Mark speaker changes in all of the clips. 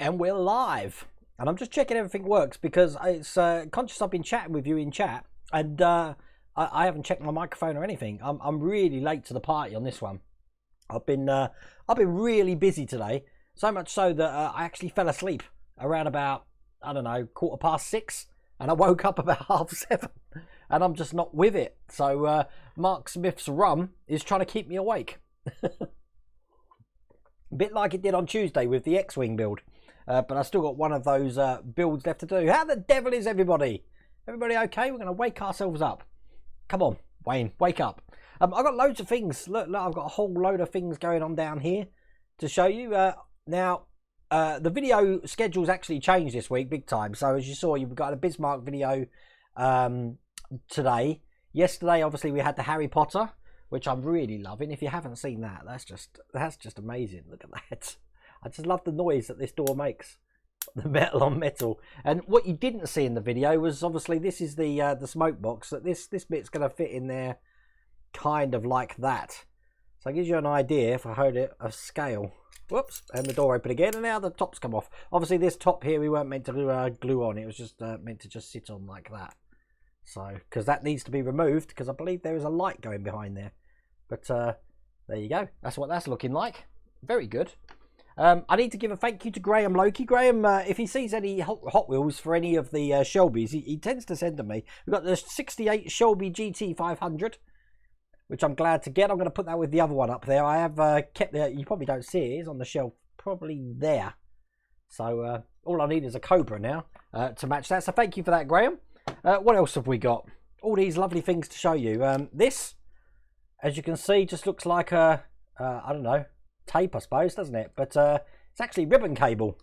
Speaker 1: And we're live. And I'm just checking everything works because it's conscious I've been chatting with you in chat, and I haven't checked my microphone or anything. I'm really late to the party on this one. I've been really busy today, so much so that I actually fell asleep around about, I don't know, 6:15, and I woke up about 7:30, and I'm just not with it. So Mark Smith's rum is trying to keep me awake. A bit like it did on Tuesday with the X-Wing build. But I still got one of those builds left to do. How the devil is everybody? Everybody okay? We're going to wake ourselves up. Come on, Wayne, wake up. I've got loads of things. Look, I've got a whole load of things going on down here to show you. Now, the video schedule's actually changed this week, big time. So as you saw, you've got a Bismarck video today. Yesterday, obviously, we had the Harry Potter, which I'm really loving. If you haven't seen that, that's just amazing. Look at that. I just love the noise that this door makes, the metal on metal. And what you didn't see in the video was obviously this is the smoke box. That this bit's going to fit in there, kind of like that. So it gives you an idea, if I hold it, of scale. Whoops, and the door open again, and now the top's come off. Obviously, this top here we weren't meant to glue on. It was just meant to just sit on like that. So because that needs to be removed, because I believe there is a light going behind there. But there you go. That's what that's looking like. Very good. I need to give a thank you to Graham Loki. Graham, if he sees any Hot Wheels for any of the Shelbys, he tends to send to me. We've got the 68 Shelby GT 500, which I'm glad to get. I'm going to put that with the other one up there. I have kept there. You probably don't see it. It's on the shelf, probably there. So all I need is a Cobra now to match that. So thank you for that, Graham. What else have we got? All these lovely things to show you. This, as you can see, just looks like a, I don't know, tape, I suppose, doesn't it? But it's actually ribbon cable.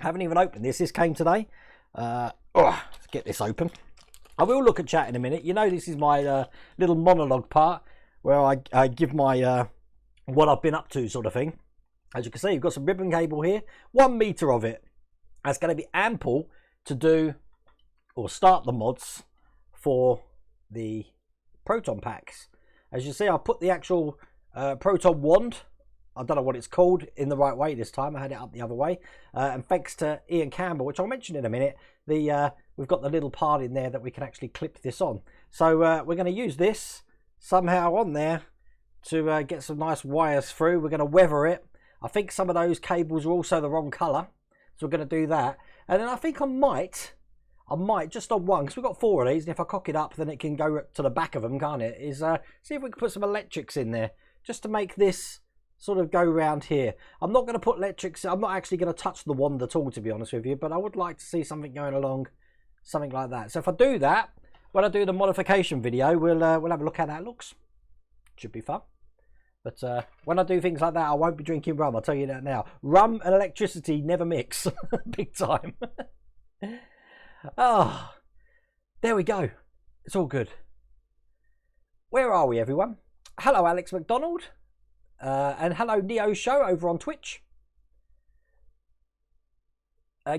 Speaker 1: I haven't even opened this. This came today. Let's get this open. I will look at chat in a minute. You know, this is my little monologue part where I give my what I've been up to sort of thing. As you can see, you've got some ribbon cable here. 1 meter of it. That's going to be ample to do or start the mods for the proton packs. As you see, I put the actual proton wand, I don't know what it's called, in the right way this time. I had it up the other way. And thanks to Ian Campbell, which I'll mention in a minute, we've got the little part in there that we can actually clip this on. So we're going to use this somehow on there to get some nice wires through. We're going to weather it. I think some of those cables are also the wrong colour. So we're going to do that. And then I think I might just on one, because we've got 4 of these, and if I cock it up, then it can go to the back of them, can't it? Is see if we can put some electrics in there, just to make this sort of go round here. I'm not going to put electrics. I'm not actually going to touch the wand at all, to be honest with you, but I would like to see something going along, something like that. So if I do that, when I do the modification video, we'll have a look how that looks. Should be fun. But when I do things like that, I won't be drinking rum, I'll tell you that now. Rum and electricity never mix. Big time. Oh, there we go. It's all good. Where are we, everyone? Hello, Alex McDonald. And hello, Neo Show over on Twitch.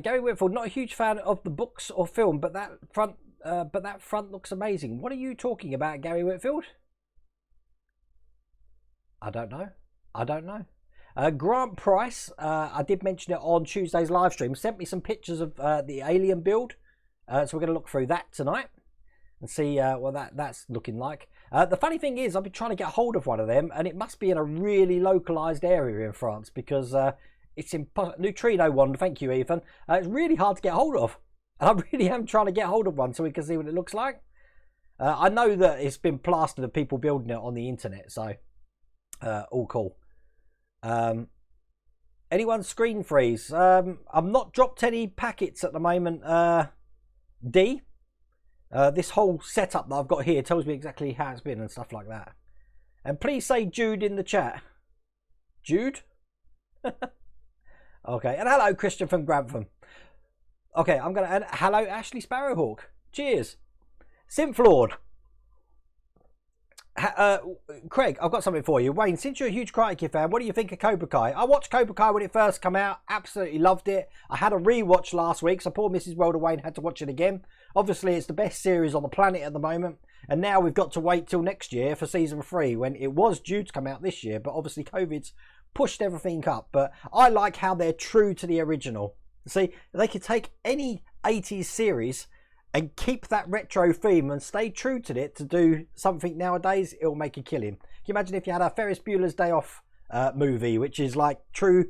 Speaker 1: Gary Whitfield, not a huge fan of the books or film, but that front looks amazing. What are you talking about, Gary Whitfield? I don't know. Grant Price, I did mention it on Tuesday's live stream, sent me some pictures of the Alien build. So we're going to look through that tonight and see what that's looking like. The funny thing is, I've been trying to get hold of one of them, and it must be in a really localised area in France, because it's impossible. Neutrino one, thank you, Ethan. It's really hard to get hold of. And I really am trying to get hold of one so we can see what it looks like. I know that it's been plastered of people building it on the internet, so all cool. Anyone screen freeze? I've not dropped any packets at the moment. D. This whole setup that I've got here tells me exactly how it's been and stuff like that. And please say Jude in the chat. Jude? Okay. And hello, Christian from Grantham. Okay, I'm going to... And hello, Ashley Sparrowhawk. Cheers. Synth Craig, I've got something for you. Wayne, since you're a huge Karate Kid fan, what do you think of Cobra Kai? I watched Cobra Kai when it first came out. Absolutely loved it. I had a rewatch last week, so poor Mrs. Welder Wayne had to watch it again. Obviously, it's the best series on the planet at the moment. And now we've got to wait till next year for season 3, when it was due to come out this year. But obviously, COVID's pushed everything up. But I like how they're true to the original. See, they could take any 80s series and keep that retro theme and stay true to it to do something nowadays. It'll make a killing. Can you imagine if you had a Ferris Bueller's Day Off movie, which is like true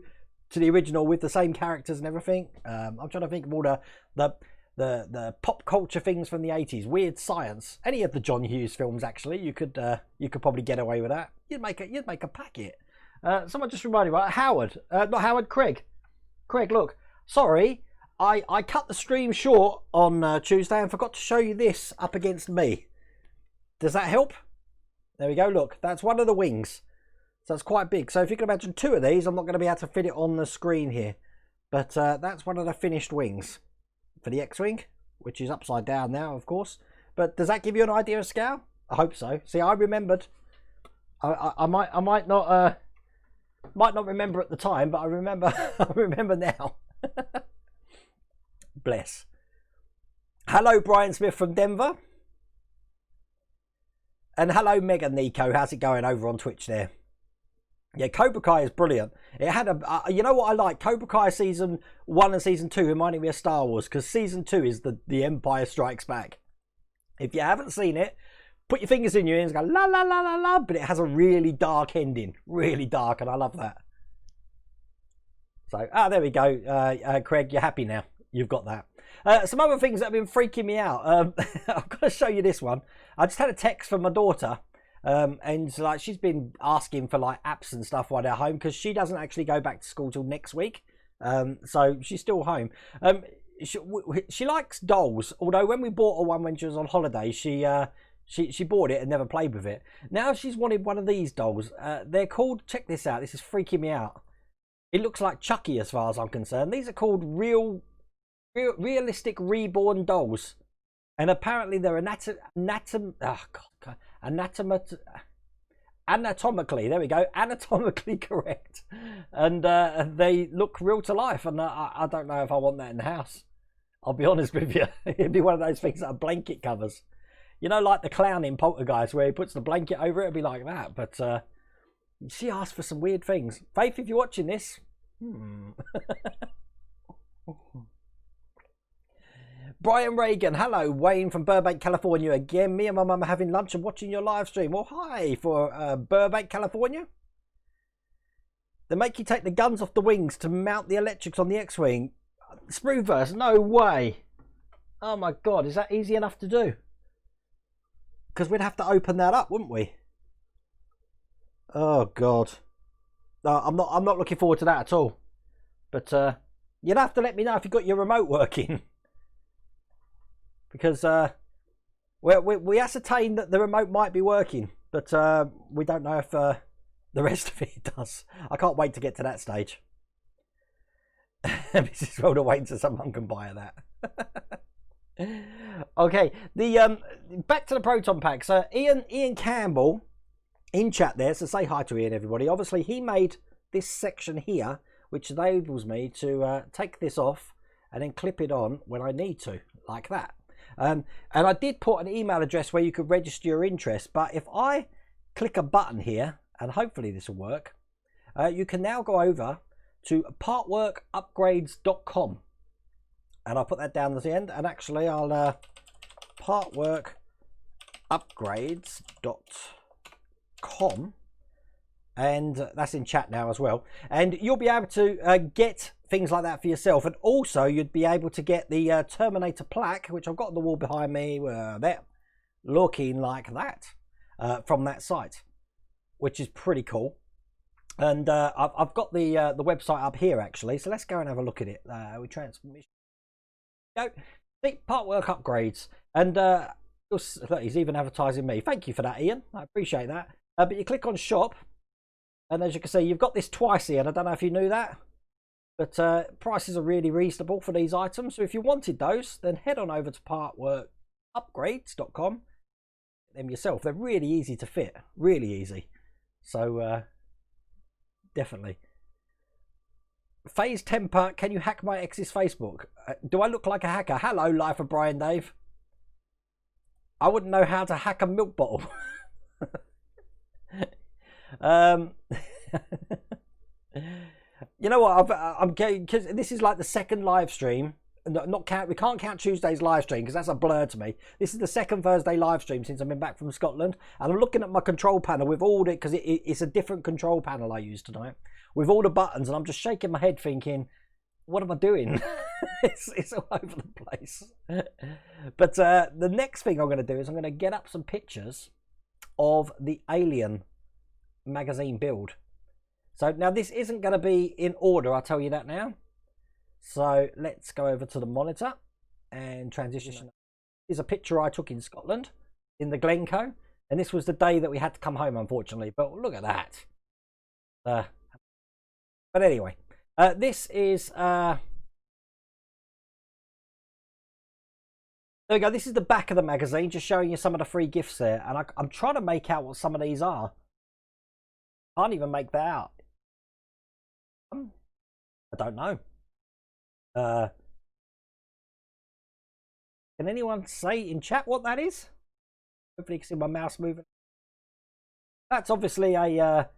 Speaker 1: to the original with the same characters and everything? I'm trying to think of all the pop culture things from the 80s, weird science. Any of the John Hughes films, actually, you could probably get away with that. You'd make a packet. Someone just reminded me, right? Howard, not Howard, Craig. Craig, look, sorry. I cut the stream short on Tuesday and forgot to show you this up against me. Does that help? There we go. Look, that's one of the wings. So it's quite big. So if you can imagine two of these, I'm not going to be able to fit it on the screen here. But that's one of the finished wings for the X-Wing, which is upside down now, of course. But does that give you an idea of scale? I hope so. See, I remembered. I might not remember at the time, but I remember. I remember now. Bless. Hello, Brian Smith from Denver. And hello, Mega Nico. How's it going over on Twitch there? Yeah, Cobra Kai is brilliant. It had a, you know what I like? Cobra Kai season 1 and season 2 reminding me of Star Wars, because season 2 is the Empire Strikes Back. If you haven't seen it, put your fingers in your ears and go la la la la la. But it has a really dark ending, really dark, and I love that. So, there we go, Craig. You're happy now. You've got that. Some other things that have been freaking me out. I've got to show you this one. I just had a text from my daughter, and like she's been asking for like apps and stuff while they're home, because she doesn't actually go back to school till next week. So she's still home. She likes dolls. Although when we bought her one when she was on holiday, she bought it and never played with it. Now she's wanted one of these dolls. They're called. Check this out. This is freaking me out. It looks like Chucky as far as I'm concerned. These are called realistic reborn dolls, and apparently they're anatomically, there we go, anatomically correct, and they look real to life, and I don't know if I want that in the house. I'll be honest with you. It'd be one of those things that are blanket covers, you know, like the clown in Poltergeist where he puts the blanket over it. It'd be like that. But she asked for some weird things. Faith, if you're watching this, Brian Reagan, hello. Wayne from Burbank, California again. Me and my mum are having lunch and watching your live stream. Well, hi for Burbank, California. They make you take the guns off the wings to mount the electrics on the X-Wing. Sprueverse, no way. Oh my God, is that easy enough to do? Because we'd have to open that up, wouldn't we? Oh God. No, I'm not looking forward to that at all. But you'd have to let me know if you've got your remote working. Because we ascertained that the remote might be working, but we don't know if the rest of it does. I can't wait to get to that stage. Mrs. Rhoda waiting so someone can buy her that. Okay, the back to the proton pack. So Ian Campbell in chat there, so say hi to Ian, everybody. Obviously, he made this section here, which enables me to take this off and then clip it on when I need to, like that. And I did put an email address where you could register your interest, but if I click a button here, and hopefully this will work, you can now go over to partworkupgrades.com, and I'll put that down at the end, and actually I'll partworkupgrades.com, and that's in chat now as well, and you'll be able to get things like that for yourself. And also you'd be able to get the Terminator plaque, which I've got on the wall behind me, there, looking like that, from that site, which is pretty cool. And I've got the website up here actually, so let's go and have a look at it. We transmission. Go, Partwork Upgrades, and look, he's even advertising me. Thank you for that, Ian. I appreciate that. But you click on shop, and as you can see, you've got this twice here, and I don't know if you knew that. But prices are really reasonable for these items. So if you wanted those, then head on over to partworkupgrades.com. Them yourself. They're really easy to fit. Really easy. So definitely. Phase Temper, can you hack my ex's Facebook? Do I look like a hacker? Hello, Life of Brian Dave. I wouldn't know how to hack a milk bottle. You know what? I'm getting, because this is like the second live stream. We can't count Tuesday's live stream because that's a blur to me. This is the second Thursday live stream since I've been back from Scotland, and I'm looking at my control panel with all the, because it's a different control panel I use tonight with all the buttons, and I'm just shaking my head thinking, what am I doing? it's all over the place. But the next thing I'm going to do is I'm going to get up some pictures of the Alien magazine build. So now this isn't going to be in order, I'll tell you that now. So let's go over to the monitor and transition. Here's a picture I took in Scotland in the Glencoe, and this was the day that we had to come home, unfortunately. But look at that. But anyway, this is there we go. This is the back of the magazine, just showing you some of the free gifts there. And I'm trying to make out what some of these are. Can't even make that out. I don't know. Can anyone say in chat what that is? Hopefully you can see my mouse moving. That's obviously a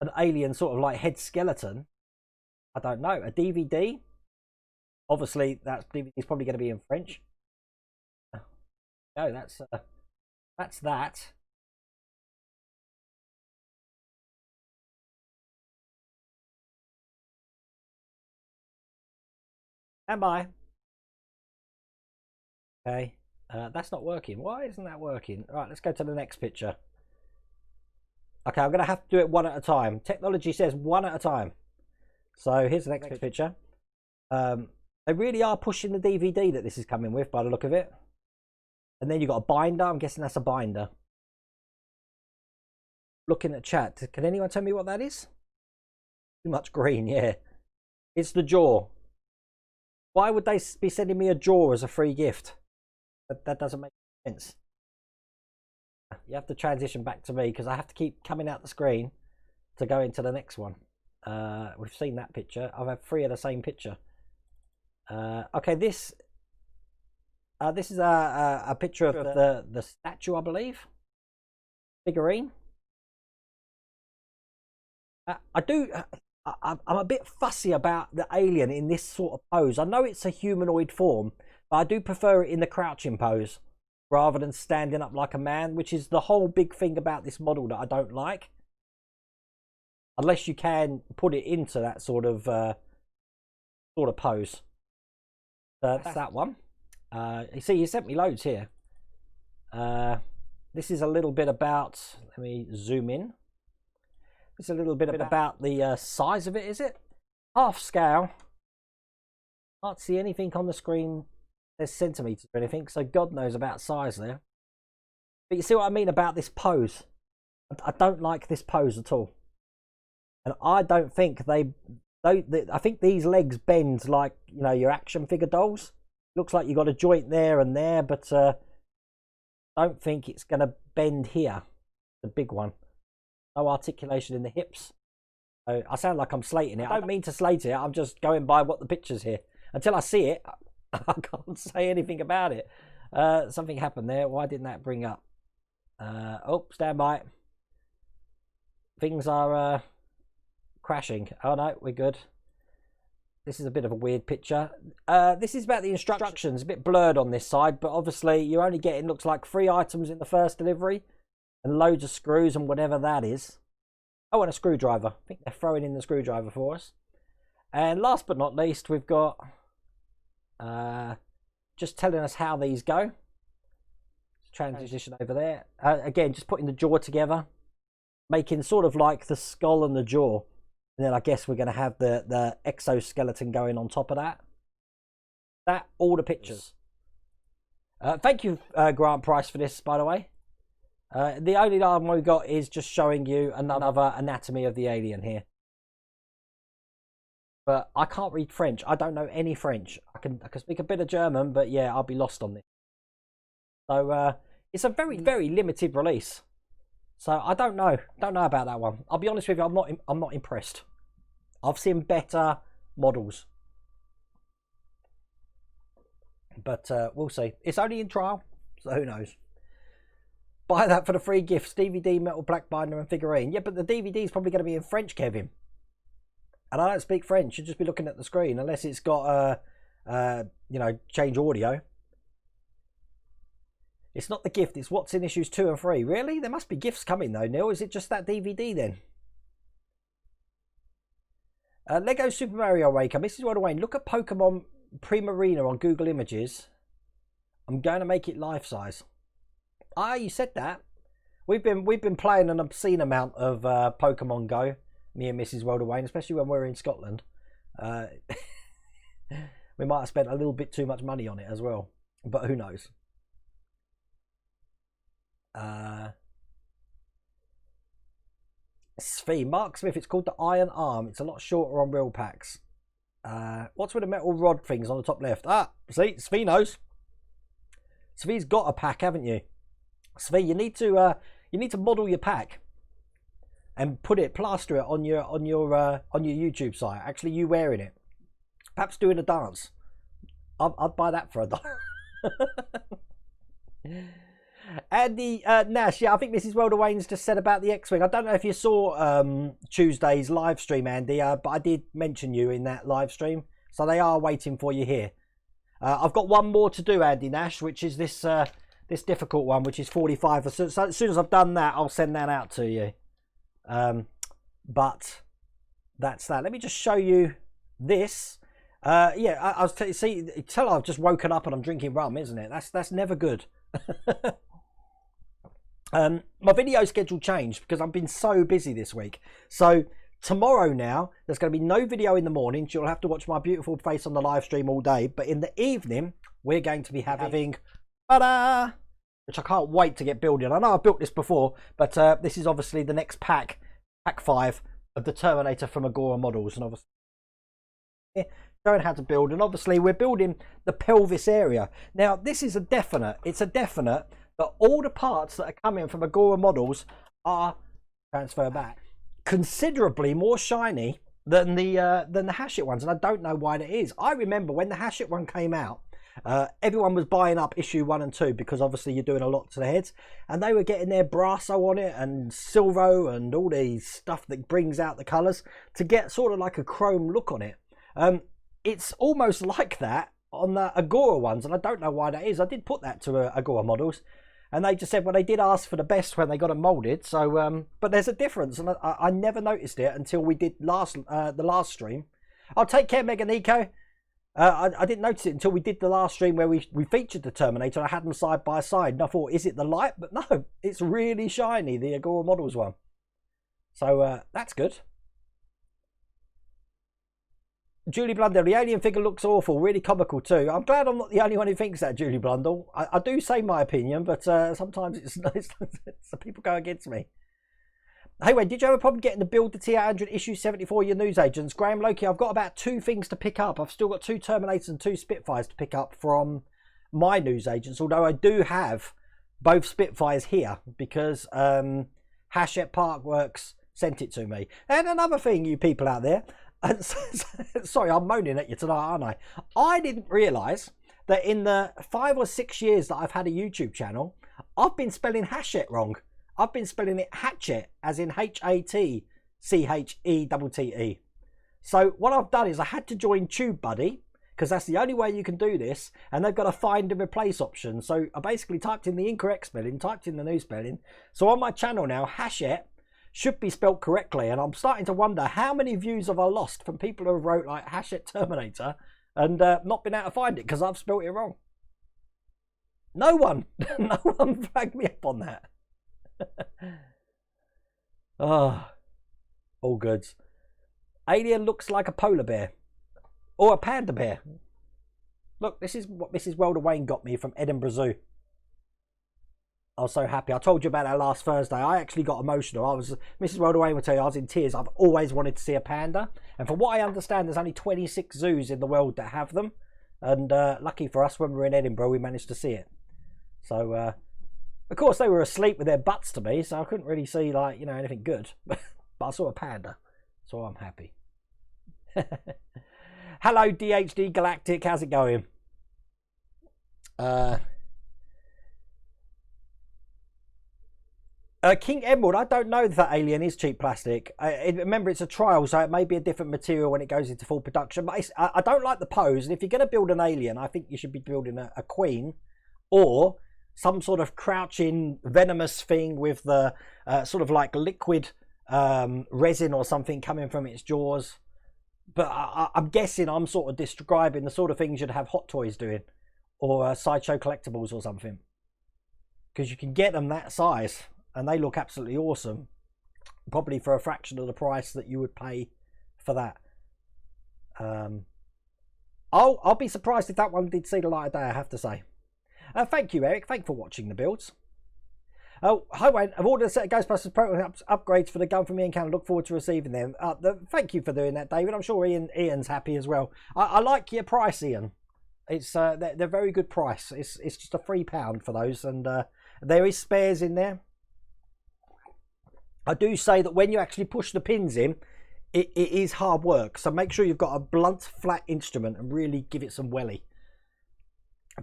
Speaker 1: an alien sort of like head skeleton. I don't know. A DVD. Obviously that DVD is probably going to be in French. No, that's that. Stand by. Okay, that's not working. Why isn't that working? All right, let's go to the next picture. Okay, I'm going to have to do it one at a time. Technology says one at a time. So here's the next picture. They really are pushing the DVD that this is coming with by the look of it. And then you've got a binder. I'm guessing that's a binder. Looking at chat. Can anyone tell me what that is? Too much green, yeah. It's the jaw. Why would they be sending me a jaw as a free gift? That doesn't make sense. You have to transition back to me because I have to keep coming out the screen to go into the next one. We've seen that picture. I've had three of the same picture. Okay, this is a picture of the statue, I believe. Figurine. I'm a bit fussy about the alien in this sort of pose. I know it's a humanoid form, but I do prefer it in the crouching pose rather than standing up like a man, which is the whole big thing about this model that I don't like. Unless you can put it into that sort of pose. That's that one. You see, you sent me loads here. This is a little bit about, let me zoom in. It's a little bit about the size of it, is it? Half scale. Can't see anything on the screen. There's centimetres or anything, so God knows about size there. But you see what I mean about this pose? I don't like this pose at all. And I don't think I think these legs bend like, you know, your action figure dolls. Looks like you got a joint there and there, but I don't think it's going to bend here. The big one. No articulation in the hips. So I sound like I'm slating it. I don't mean to slate it. I'm just going by what the picture's here. Until I see it, I can't say anything about it. Something happened there. Why didn't that bring up? Oh, stand by. Things are crashing. Oh no, we're good. This is a bit of a weird picture. This is about the instructions. A bit blurred on this side, but obviously you're only getting, looks like 3 items in the first delivery. And loads of screws and whatever that is. Oh, and a screwdriver. I think they're throwing in the screwdriver for us. And last but not least, we've got just telling us how these go. Transition over there. Again, just putting the jaw together. Making sort of like the skull and the jaw. And then I guess we're going to have the exoskeleton going on top of that. All the pictures. Thank you, Grant Price, for this, by the way. The only item we got is just showing you another anatomy of the alien here. But I can't read French. I don't know any French. I can speak a bit of German, but yeah, I'll be lost on this. So it's a very, very limited release. So I don't know about that one. I'll be honest with you, I'm not impressed. I've seen better models. But we'll see. It's only in trial, so who knows. Buy that for the free gifts. DVD, metal black binder and figurine. Yeah, but the DVD is probably going to be in French, Kevin. And I don't speak French. You'd just be looking at the screen unless it's got you know, change audio. It's not the gift, it's what's in issues 2 and 3. Really? There must be gifts coming though, Neil. Is it just that DVD then? Lego Super Mario Maker. Mrs. Wilder Wayne, look at Pokemon Primarina on Google Images. I'm going to make it life size. Ah, you said that. We've been playing an obscene amount of Pokemon Go, me and Mrs. Wilder Wayne, especially when we're in Scotland. We might have spent a little bit too much money on it as well, but who knows? Svi, Mark Smith, it's called the Iron Arm. It's a lot shorter on real packs. What's with the metal rod things on the top left? Ah, see, Svi knows. Svi's got a pack, haven't you? Svi, you need to model your pack and plaster it on your YouTube site. Actually, you wearing it, perhaps doing a dance. I'd buy that for a dollar. Andy Nash, yeah, I think Mrs. Wilder Wayne's just said about the X-Wing. I don't know if you saw Tuesday's live stream, Andy, but I did mention you in that live stream, so they are waiting for you here. I've got one more to do, Andy Nash, which is this this difficult one, which is 45. So as soon as I've done that, I'll send that out to you. But that's that. Let me just show you this. Yeah, I was see. Tell I've just woken up and I'm drinking rum, isn't it? That's never good. My video schedule changed because I've been so busy this week. So tomorrow now, there's going to be no video in the morning. So you'll have to watch my beautiful face on the live stream all day. But in the evening, we're going to be having ta-da, which I can't wait to get building. I know I've built this before, but this is obviously the next pack 5 of the Terminator from Agora Models, and obviously showing how to build. And obviously we're building the pelvis area. Now this is a definite. It's a definite that all the parts that are coming from Agora Models are transfer back considerably more shiny than the Hachette ones, and I don't know why that is. I remember when the Hachette one came out, everyone was buying up issue 1 and 2 because obviously you're doing a lot to the heads, and they were getting their Brasso on it and Silvo and all these stuff that brings out the colours to get sort of like a chrome look on it. It's almost like that on the Agora ones, and I don't know why that is. I did put that to Agora Models, and they just said, well, they did ask for the best when they got them moulded. So, but there's a difference, and I never noticed it until we did the last stream. I'll take care, Mega Nico. I didn't notice it until we did the last stream where we featured the Terminator. I had them side by side, and I thought, is it the light? But no, it's really shiny, the Agora Models one. So that's good. Julie Blundell, the alien figure looks awful, really comical too. I'm glad I'm not the only one who thinks that, Julie Blundell. I do say my opinion, but sometimes it's people go against me. Hey, wait, did you have a problem getting to build the T800 issue 74 your newsagents? Graham Loki, I've got about 2 things to pick up. I've still got 2 Terminators and 2 Spitfires to pick up from my newsagents, although I do have both Spitfires here because Hachette Parkworks sent it to me. And another thing, you people out there, sorry, I'm moaning at you tonight, aren't I? I didn't realise that in the 5 or 6 years that I've had a YouTube channel, I've been spelling Hachette wrong. I've been spelling it Hatchet, as in HATCHETTE. So what I've done is I had to join TubeBuddy, because that's the only way you can do this, and they've got a find and replace option. So I basically typed in the incorrect spelling, typed in the new spelling. So on my channel now, Hachette should be spelt correctly, and I'm starting to wonder how many views have I lost from people who have wrote like Hachette Terminator and not been able to find it because I've spelt it wrong. No one, no one flagged me up on that. Oh, all goods. Alien looks like a polar bear or a panda bear. Look, this is what Mrs. Wilder Wayne got me from Edinburgh Zoo. I was so happy. I told you about that last Thursday. I actually got emotional. Mrs. Wilder Wayne will tell you I was in tears. I've always wanted to see a panda, and from what I understand, there's only 26 zoos in the world that have them. And lucky for us, when we were in Edinburgh, we managed to see it. So, of course, they were asleep with their butts to me, so I couldn't really see, like, you know, anything good. But I saw a panda, so I'm happy. Hello, DHD Galactic. How's it going? King Emerald, I don't know if that alien is cheap plastic. Remember, it's a trial, so it may be a different material when it goes into full production. But I don't like the pose. And if you're going to build an alien, I think you should be building a queen or some sort of crouching venomous thing with the sort of like liquid resin or something coming from its jaws. But I'm guessing I'm sort of describing the sort of things you'd have Hot Toys doing or Sideshow Collectibles or something. Because you can get them that size. And they look absolutely awesome. Probably for a fraction of the price that you would pay for that. I'll be surprised if that one did see the light of day, I have to say. Thank you, Eric. Thanks for watching the builds. Oh, hi, Wayne. I've ordered a set of Ghostbusters program upgrades for the gun from Ian Cannon. Look forward to receiving them. Thank you for doing that, David. I'm sure Ian's happy as well. I like your price, Ian. It's they're very good price. It's just a £3 for those, and there is spares in there. I do say that when you actually push the pins in, it is hard work. So make sure you've got a blunt, flat instrument and really give it some welly.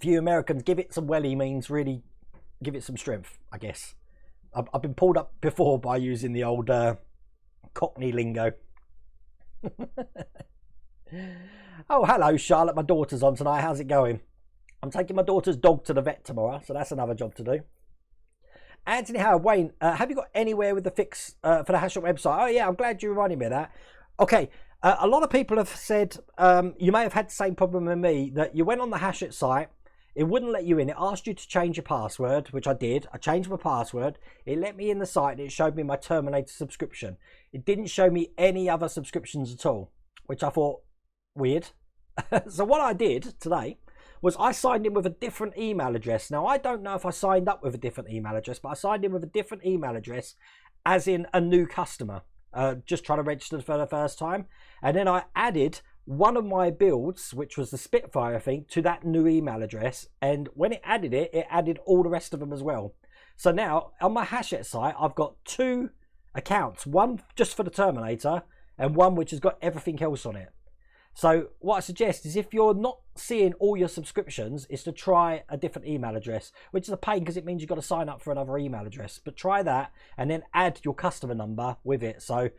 Speaker 1: For you Americans, give it some welly means really give it some strength, I guess. I've been pulled up before by using the old Cockney lingo. Oh, hello, Charlotte. My daughter's on tonight. How's it going? I'm taking my daughter's dog to the vet tomorrow, so that's another job to do. Anthony Howard, Wayne, have you got anywhere with the fix for the Hashot website? Oh, yeah, I'm glad you reminded me of that. Okay, a lot of people have said you may have had the same problem with me, that you went on the Hashot site, it wouldn't let you in. It asked you to change your password, which I did. I changed my password. It let me in the site, and it showed me my Terminator subscription. It didn't show me any other subscriptions at all, which I thought weird. So what I did today was I signed in with a different email address. Now, I don't know if I signed up with a different email address, but I signed in with a different email address, as in a new customer, just trying to register for the first time. And then I added one of my builds, which was the Spitfire thing, to that new email address. And when it added all the rest of them as well. So now, on my Hashot site, I've got two accounts. One just for the Terminator, and one which has got everything else on it. So what I suggest is, if you're not seeing all your subscriptions, is to try a different email address, which is a pain because it means you've got to sign up for another email address. But try that and then add your customer number with it. So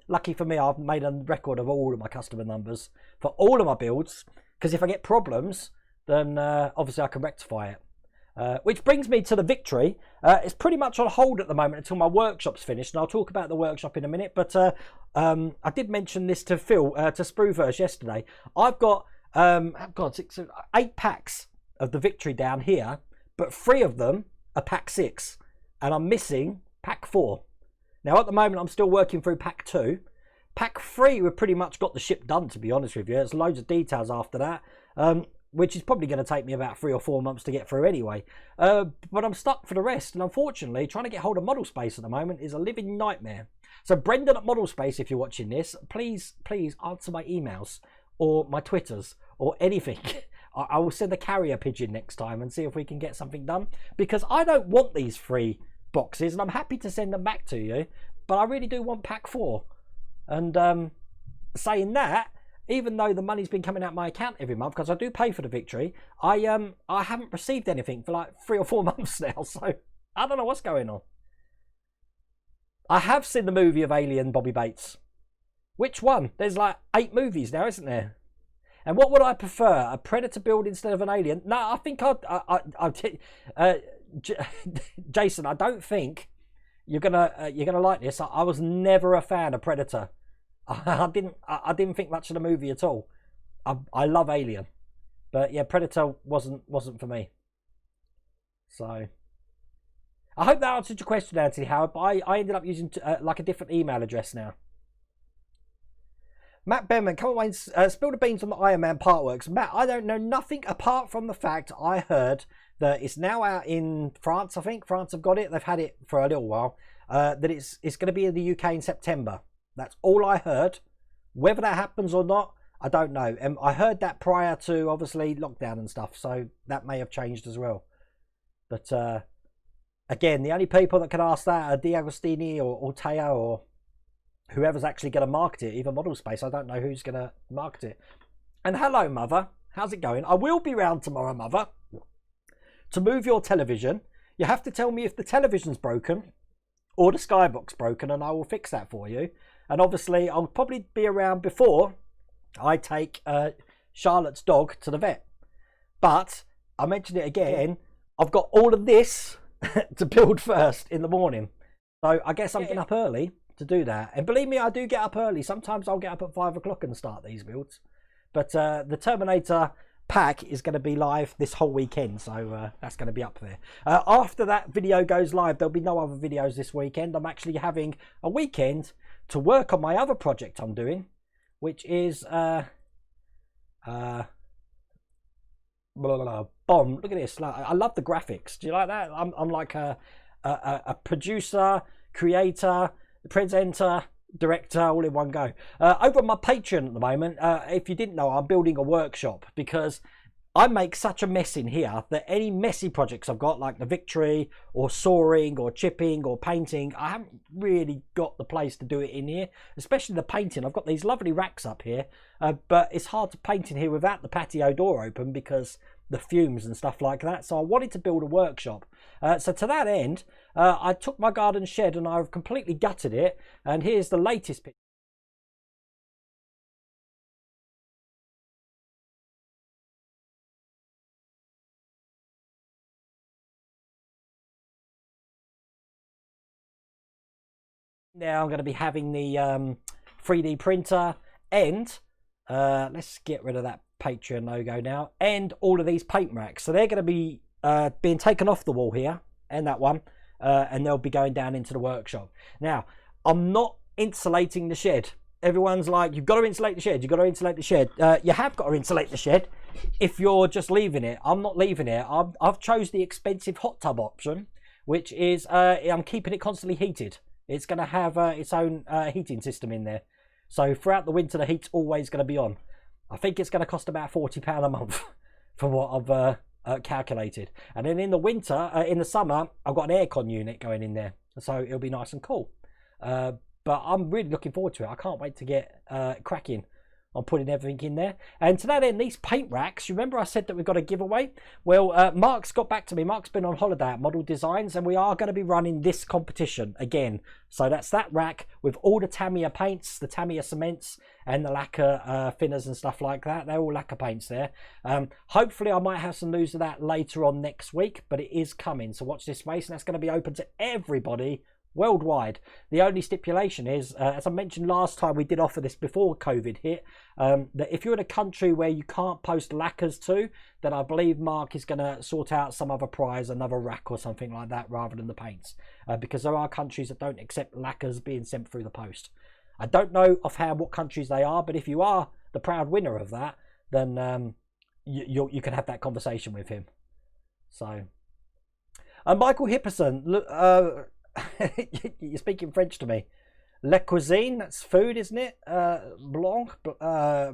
Speaker 1: lucky for me, I've made a record of all of my customer numbers for all of my builds, because if I get problems, then obviously I can rectify it. Which brings me to the Victory. It's pretty much on hold at the moment until my workshop's finished, and I'll talk about the workshop in a minute. But I did mention this to Phil, to Spruverse yesterday. I've got 8 packs of the Victory down here, but 3 of them are pack 6, and I'm missing pack 4. Now at the moment I'm still working through pack 2. Pack 3 we've pretty much got the ship done, to be honest with you. There's loads of details after that. Which is probably going to take me about 3 or 4 months to get through anyway. But I'm stuck for the rest, and unfortunately, trying to get hold of Model Space at the moment is a living nightmare. So Brendan at Model Space, if you're watching this, please answer my emails or my Twitters or anything. I will send a carrier pigeon next time and see if we can get something done, because I don't want these 3 boxes, and I'm happy to send them back to you, but I really do want pack 4. And saying that, even though the money's been coming out my account every month, because I do pay for the Victory, I haven't received anything for like 3 or 4 months now. So I don't know what's going on. I have seen the movie of Alien Bobby Bates. Which one? There's like 8 movies now, isn't there? And what would I prefer? A Predator build instead of an Alien? No, I think Jason, I don't think you're gonna like this. I was never a fan of Predator. I didn't think much of the movie at all. I love Alien, but yeah, Predator wasn't for me. So I hope that answered your question, Anthony Howard. But I ended up using like a different email address now. Matt Benman, come on, Wayne, spill the beans on the Iron Man part works. Matt, I don't know nothing apart from the fact I heard that it's now out in France. I think France have got it. They've had it for a little while. That it's going to be in the UK in September. That's all I heard. Whether that happens or not, I don't know. And I heard that prior to, obviously, lockdown and stuff. So that may have changed as well. But again, the only people that can ask that are D'Agostini or Teo or whoever's actually going to market it. Even Model Space. I don't know who's going to market it. And hello, Mother. How's it going? I will be round tomorrow, Mother, to move your television. You have to tell me if the television's broken. or the skybox broken, and I will fix that for you. And obviously I'll probably be around before I take Charlotte's dog to the vet. But I mentioned it again, I've got all of this to build first in the morning. So I guess I'm getting up early to do that. And believe me, I do get up early. Sometimes I'll get up at 5 o'clock and start these builds. But the Terminator pack is going to be live this whole weekend, so that's going to be up there. After that video goes live, there'll be no other videos this weekend. I'm actually having a weekend to work on my other project I'm doing, which is Bomb. Look at this. I love the graphics. Do you like that? I'm like a producer, creator, presenter, director, all in one go. Over on my Patreon at the moment, if you didn't know, I'm building a workshop because I make such a mess in here that any messy projects I've got, like the Victory or soaring or chipping or painting, I haven't really got the place to do it in here, especially the painting. I've got these lovely racks up here, but it's hard to paint in here without the patio door open because the fumes and stuff like that. So I wanted to build a workshop. So to that end, I took my garden shed and I've completely gutted it. And here's the latest picture. Now I'm going to be having the 3D printer and let's get rid of that Patreon logo now, and all of these paint racks. So they're going to be being taken off the wall here and that one, and they'll be going down into the workshop. Now I'm not insulating the shed. Everyone's like, you've got to insulate the shed, you've got to insulate the shed. You have got to insulate the shed if you're just leaving it. I'm not leaving it. I've chose the expensive hot tub option, which is I'm keeping it constantly heated. It's going to have its own heating system in there. So throughout the winter, the heat's always going to be on. I think it's going to cost about £40 a month for what I've calculated. And then in the winter, in the summer, I've got an aircon unit going in there. So it'll be nice and cool. But I'm really looking forward to it. I can't wait to get cracking on putting everything in there. And to that end, these paint racks, you remember I said that we've got a giveaway? Well, Mark's got back to me. Mark's been on holiday at Model Designs, and we are going to be running this competition again. So that's that rack with all the Tamiya paints, the Tamiya cements, and the lacquer thinners and stuff like that. They're all lacquer paints there. Hopefully I might have some news of that later on next week, but it is coming. So watch this space, and that's going to be open to everybody worldwide. The only stipulation is, as I mentioned last time we did offer this before COVID hit, that if you're in a country where you can't post lacquers to, then I believe Mark is going to sort out some other prize, another rack or something like that, rather than the paints, because there are countries that don't accept lacquers being sent through the post. I don't know offhand what countries they are, but if you are the proud winner of that, then you can have that conversation with him. So Michael Hipperson, look, you're speaking French to me. Le cuisine, that's food, isn't it? Blanc. I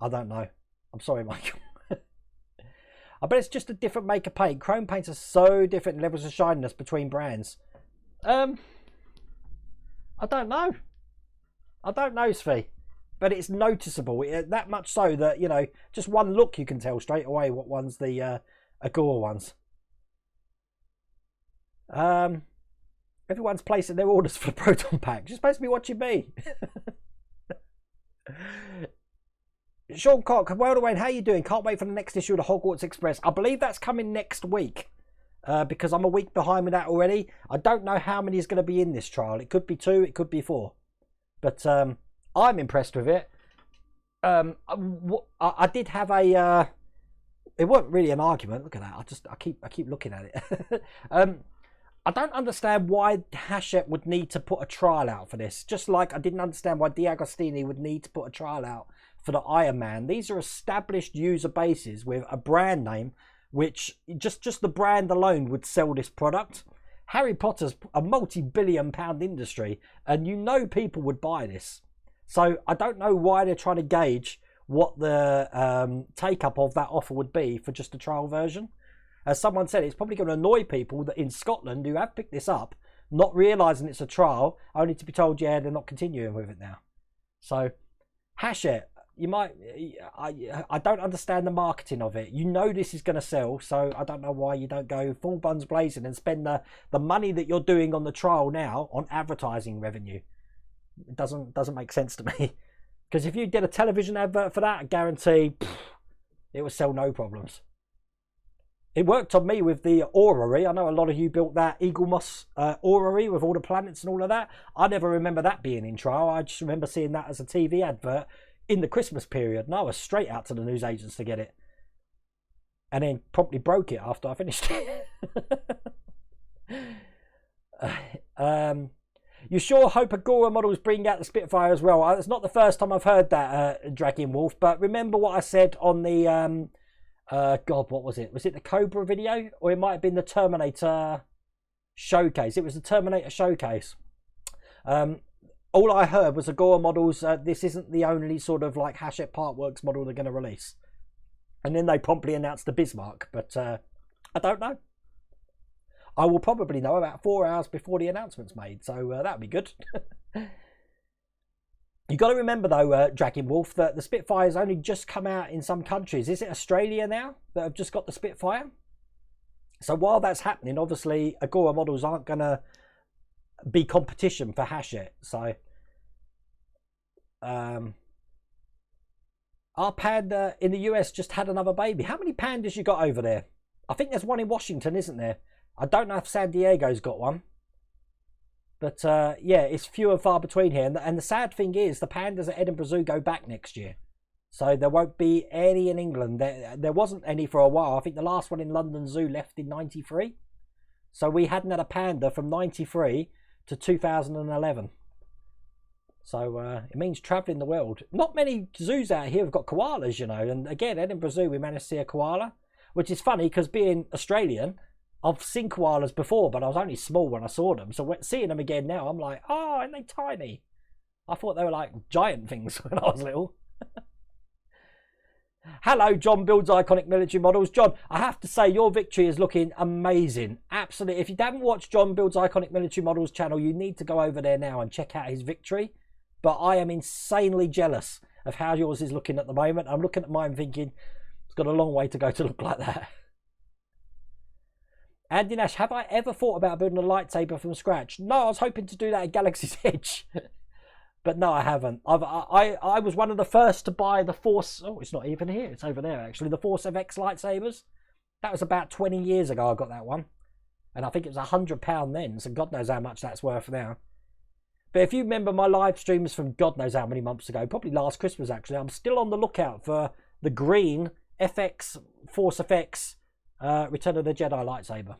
Speaker 1: don't know. I'm sorry, Michael. I bet it's just a different make of paint. Chrome paints are so different in levels of shininess between brands. I don't know. I don't know, Svi. But it's noticeable. That much so that, you know, just one look you can tell straight away what one's the Agora ones. Everyone's placing their orders for the Proton Pack. You're supposed to be watching me. Sean Cock, well, Wayne, how you doing? Can't wait for the next issue of the Hogwarts Express. I believe that's coming next week, because I'm a week behind with that already. I don't know how many is going to be in this trial. It could be 2, it could be 4, but I'm impressed with it. I did have a. It wasn't really an argument. Look at that. I keep looking at it. I don't understand why Hachette would need to put a trial out for this. Just like I didn't understand why D'Agostini would need to put a trial out for the Iron Man. These are established user bases with a brand name, which just the brand alone would sell this product. Harry Potter's a multi-billion-pound industry, and you know people would buy this. So I don't know why they're trying to gauge what the take-up of that offer would be for just a trial version. As someone said, it's probably going to annoy people that in Scotland who have picked this up, not realising it's a trial, only to be told, yeah, they're not continuing with it now. So, Hachette, You might. I don't understand the marketing of it. You know this is going to sell, so I don't know why you don't go full guns blazing and spend the money that you're doing on the trial now on advertising revenue. It doesn't make sense to me. Because if you did a television advert for that, I guarantee it would sell no problems. It worked on me with the orrery. I know a lot of you built that Eagle Moss orrery with all the planets and all of that. I never remember that being in trial. I just remember seeing that as a TV advert in the Christmas period. And I was straight out to the newsagents to get it. And then promptly broke it after I finished it. You sure hope Agora models bring out the Spitfire as well? It's not the first time I've heard that, Dragon Wolf. But remember what I said on the... God, what was it? Was it the Cobra video? Or it might have been the Terminator showcase. It was the Terminator showcase. All I heard was Agora models, this isn't the only sort of like Hachette Partworks model they're going to release. And then they promptly announced the Bismarck. But I don't know. I will probably know about 4 hours before the announcement's made. So that'd be good. You got to remember though, Dragon Wolf, that the Spitfire's only just come out in some countries. Is it Australia now that have just got the Spitfire? So while that's happening, obviously Agora models aren't going to be competition for Hachette. So our panda in the US just had another baby. How many pandas you got over there? I think there's one in Washington, isn't there? I don't know if San Diego's got one. But yeah, it's few and far between here. And the sad thing is, the pandas at Edinburgh Zoo go back next year. So there won't be any in England. There wasn't any for a while. I think the last one in London Zoo left in 93. So we hadn't had a panda from 93 to 2011. So it means travelling the world. Not many zoos out here have got koalas, you know. And again, Edinburgh Zoo, we managed to see a koala. Which is funny, because being Australian... I've seen koalas before, but I was only small when I saw them. So seeing them again now, I'm like, oh, aren't they tiny? I thought they were like giant things when I was little. Hello, John Builds Iconic Military Models. John, I have to say your victory is looking amazing. Absolutely. If you haven't watched John Builds Iconic Military Models channel, you need to go over there now and check out his victory. But I am insanely jealous of how yours is looking at the moment. I'm looking at mine thinking, it's got a long way to go to look like that. Andy Nash, have I ever thought about building a lightsaber from scratch? No, I was hoping to do that at Galaxy's Edge. But no, I haven't. I was one of the first to buy the Force... Oh, it's not even here. It's over there, actually. The Force FX lightsabers. That was about 20 years ago I got that one. And I think it was £100 then. So God knows how much that's worth now. But if you remember my live streams from God knows how many months ago, probably last Christmas, actually, I'm still on the lookout for the green FX, Force FX... Return of the Jedi lightsaber,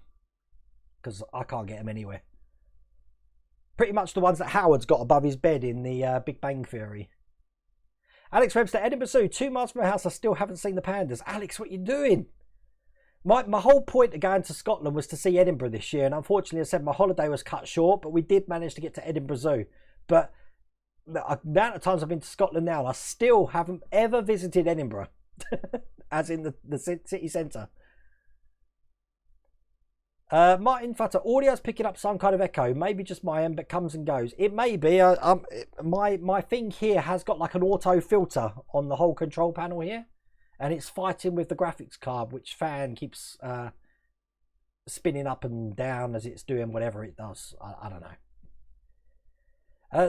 Speaker 1: because I can't get them anywhere. Pretty much the ones that Howard's got above his bed in the Big Bang Theory. Alex Webster, Edinburgh Zoo, 2 miles from my house. I still haven't seen the pandas. Alex, what are you doing? My whole point of going to Scotland was to see Edinburgh this year, and unfortunately, I said my holiday was cut short, but we did manage to get to Edinburgh Zoo. But the amount of times I've been to Scotland now, I still haven't ever visited Edinburgh, as in the city centre. Martin Futter, audio's picking up some kind of echo, maybe just my end, but comes and goes. It may be. My thing here has got like an auto filter on the whole control panel here, and it's fighting with the graphics card, which fan keeps spinning up and down as it's doing whatever it does. I don't know.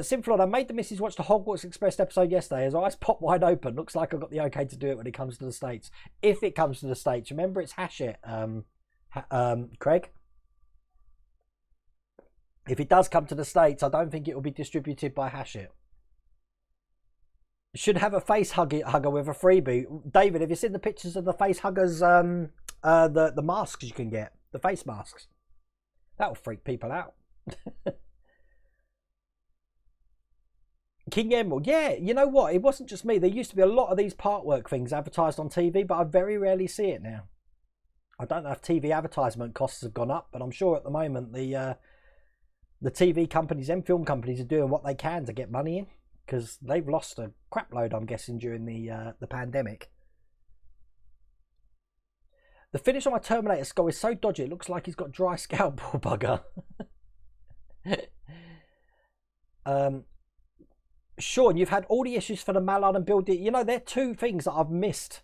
Speaker 1: Simflod, I made the missus watch the Hogwarts Express episode yesterday. His eyes pop wide open. Looks like I've got the okay to do it when it comes to the States. If it comes to the States, remember it's Hachette. Craig, if it does come to the States, I don't think it will be distributed by Hachette. Should have a face hugger with a freebie. David, have you seen the pictures of the face huggers, the masks you can get, the face masks? That will freak people out. King Emerald, yeah, you know what, it wasn't just me. There used to be a lot of these partwork things advertised on TV, but I very rarely see it now. I don't know if TV advertisement costs have gone up, but I'm sure at the moment the TV companies and film companies are doing what they can to get money in, because they've lost a crap load, I'm guessing, during the pandemic. The finish on my Terminator skull is so dodgy, it looks like he's got dry scalp, poor bugger. Sean, you've had all the issues for the Malon and Build It. You know, they're two things that I've missed.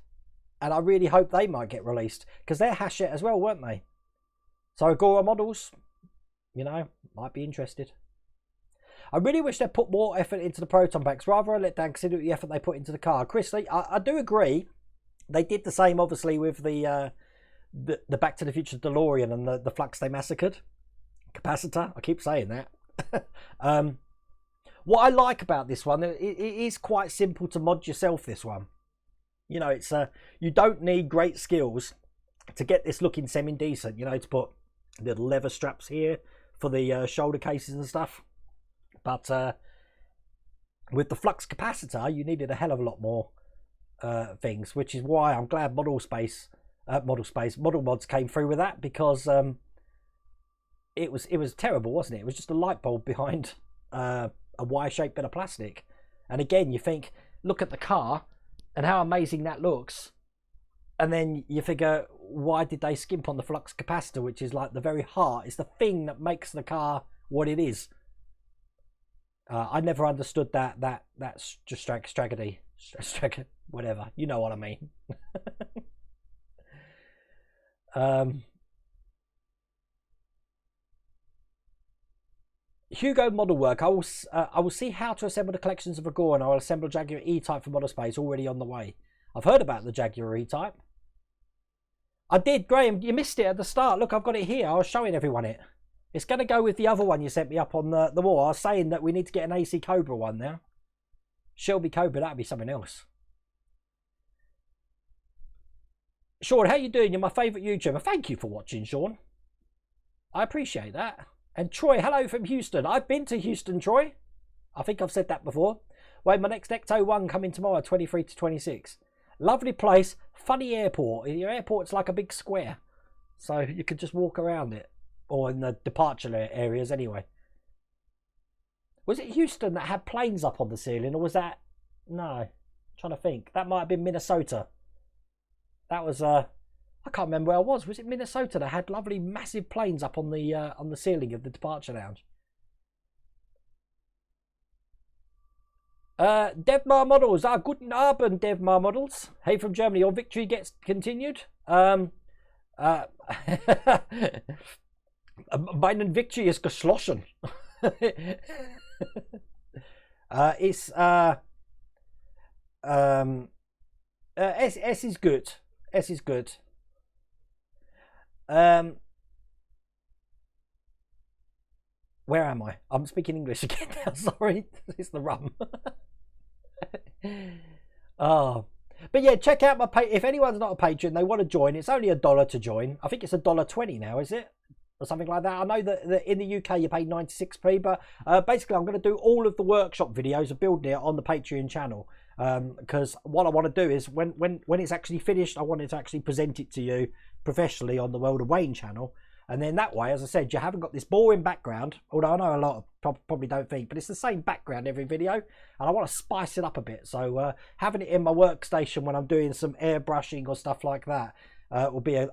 Speaker 1: And I really hope they might get released. Because they're Hachette as well, weren't they? So Agora models, you know, might be interested. I really wish they'd put more effort into the Proton packs. Rather I let down considering the effort they put into the car. Chris, I do agree. They did the same, obviously, with the Back to the Future DeLorean and the Flux they massacred. Capacitor. I keep saying that. What I like about this one, it is quite simple to mod yourself, this one. You know, it's you don't need great skills to get this looking semi-decent. You know, to put little leather straps here for the shoulder cases and stuff. But with the flux capacitor, you needed a hell of a lot more things, which is why I'm glad Model Mods came through with that, because it was terrible, wasn't it? It was just a light bulb behind a wire-shaped bit of plastic. And again, you think, look at the car and how amazing that looks, and then you figure, why did they skimp on the flux capacitor, which is like the very heart? It's the thing that makes the car what it is. I never understood that. That's just straggedy, whatever. You know what I mean. Hugo Model Work. I will see how to assemble the collections of Agora, and I will assemble Jaguar E-Type for Model Space, already on the way. I've heard about the Jaguar E-Type. I did, Graham. You missed it at the start. Look, I've got it here. I was showing everyone it. It's going to go with the other one you sent me up on the wall. I was saying that we need to get an AC Cobra one now. Shelby Cobra, that'd be something else. Sean, how you doing? You're my favourite YouTuber. Thank you for watching, Sean. I appreciate that. And Troy, hello from Houston. I've been to Houston, Troy. I think I've said that before. Wait, my next Ecto 1 coming tomorrow, 23 to 26. Lovely place. Funny airport. Your airport's like a big square. So you could just walk around it. Or in the departure areas anyway. Was it Houston that had planes up on the ceiling, or was that... No, I'm trying to think. That might have been Minnesota. That was... I can't remember where I was. Was it Minnesota that had lovely massive planes up on the ceiling of the departure lounge? Devmar Models. Guten Abend, Devmar Models. Hey from Germany. Your victory gets continued. Meinen Victory ist geschlossen. It's S is good. S is good. Where am I? I'm speaking English again now. Sorry, it's the rum. Oh, but yeah, check out my page. If anyone's not a patron, they want to join. It's only $1 to join. I think it's $1.20 now, is it? Or something like that. I know that in the UK you pay 96p, but basically I'm going to do all of the workshop videos of building it on the Patreon channel, because what I want to do is when it's actually finished, I wanted to actually present it to you professionally on the World of Wayne channel, and then that way, as I said, you haven't got this boring background, although I know a lot of probably don't think, but it's the same background every video, and I want to spice it up a bit. So having it in my workstation when I'm doing some airbrushing or stuff like that will be a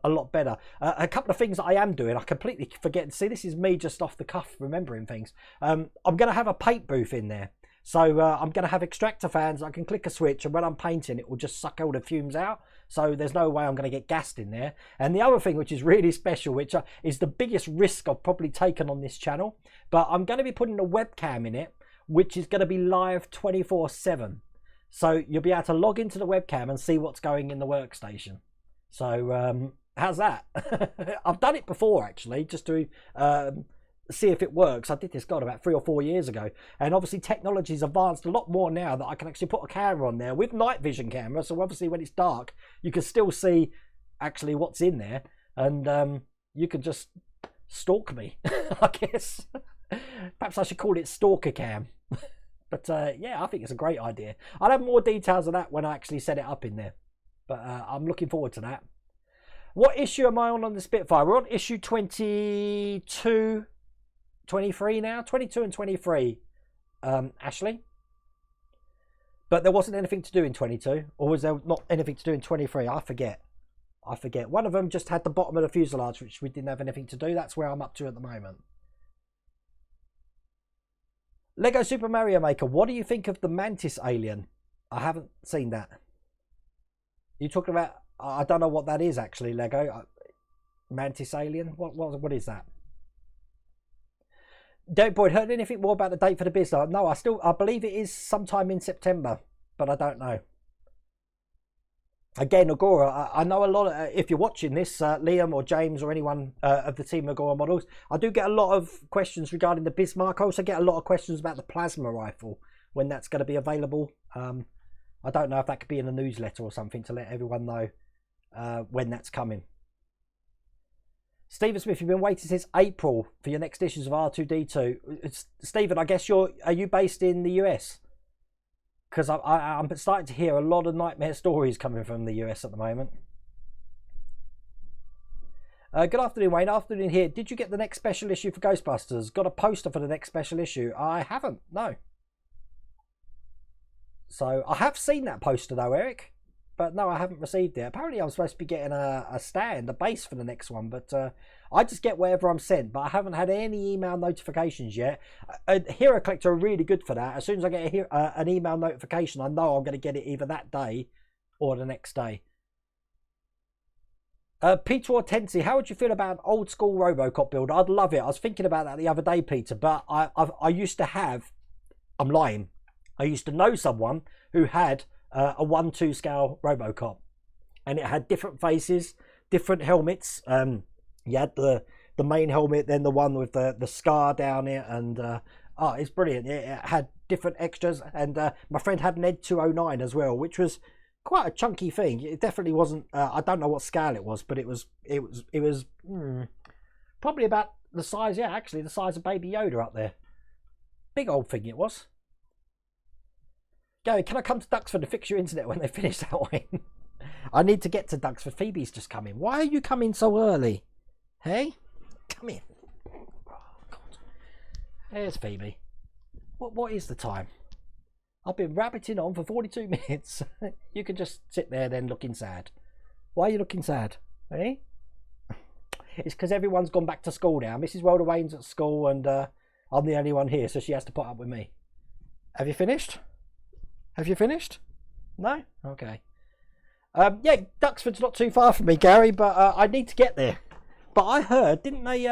Speaker 1: lot better. A couple of things that I am doing, I completely forget. See, this is me just off the cuff remembering things. I'm going to have a paint booth in there. So I'm going to have extractor fans. I can click a switch, and when I'm painting, it will just suck all the fumes out. So there's no way I'm going to get gassed in there. And the other thing, which is really special, which is the biggest risk I've probably taken on this channel, but I'm going to be putting a webcam in it, which is going to be live 24/7. So you'll be able to log into the webcam and see what's going in the workstation. So how's that? I've done it before, actually, just to see if it works. I did this, God, about 3 or 4 years ago. And obviously technology's advanced a lot more now that I can actually put a camera on there with night vision camera. So obviously when it's dark, you can still see actually what's in there. And you can just stalk me, I guess. Perhaps I should call it Stalker Cam. But yeah, I think it's a great idea. I'll have more details of that when I actually set it up in there. But I'm looking forward to that. What issue am I on the Spitfire? We're on issue 22, 23 now. 22 and 23, Ashley. But there wasn't anything to do in 22. Or was there not anything to do in 23? I forget. One of them just had the bottom of the fuselage, which we didn't have anything to do. That's where I'm up to at the moment. Lego Super Mario Maker. What do you think of the Mantis alien? I haven't seen that. You talking about? I don't know what that is actually. Lego Mantis alien. What is that? Don't Boyd, heard anything more about the date for the business? No, I believe it is sometime in September, but I don't know. Again, Agora, I know a lot of, if you're watching this, Liam or James or anyone of the team Agora models, I do get a lot of questions regarding the Bismarck. I also get a lot of questions about the plasma rifle, when that's going to be available. I don't know if that could be in a newsletter or something to let everyone know when that's coming. Stephen Smith, you've been waiting since April for your next issues of R2D2. Stephen, I guess are you based in the US? Because I'm starting to hear a lot of nightmare stories coming from the US at the moment. Good afternoon, Wayne. Afternoon here. Did you get the next special issue for Ghostbusters? Got a poster for the next special issue? I haven't, no. So I have seen that poster though, Eric. But no, I haven't received it. Apparently I'm supposed to be getting a stand, a base for the next one. But I just get whatever I'm sent. But I haven't had any email notifications yet. Hero Collector are really good for that. As soon as I get an email notification, I know I'm going to get it either that day or the next day. Peter Hortensi, how would you feel about an old school Robocop build? I'd love it. I was thinking about that the other day, Peter. But I used to have... I'm lying. I used to know someone who had... a 1:2 scale Robocop, and it had different faces, different helmets. You had the main helmet, then the one with the scar down it, and it's brilliant. It had different extras, and my friend had an Ed 209 as well, which was quite a chunky thing. It definitely wasn't. I don't know what scale it was, but it was probably about the size. Yeah, actually, the size of Baby Yoda up there. Big old thing it was. Gary, can I come to Duxford to fix your internet when they finish that way? I need to get to Duxford. Phoebe's just coming. Why are you coming so early? Hey? Come in. Oh, God. There's Phoebe. What is the time? I've been rabbiting on for 42 minutes. You can just sit there then looking sad. Why are you looking sad? Eh? It's because everyone's gone back to school now. Mrs. Wilder Wayne's at school and I'm the only one here, so she has to put up with me. Have you finished? Have you finished? No? Okay. Yeah, Duxford's not too far from me, Gary, but I need to get there. But I heard, didn't they,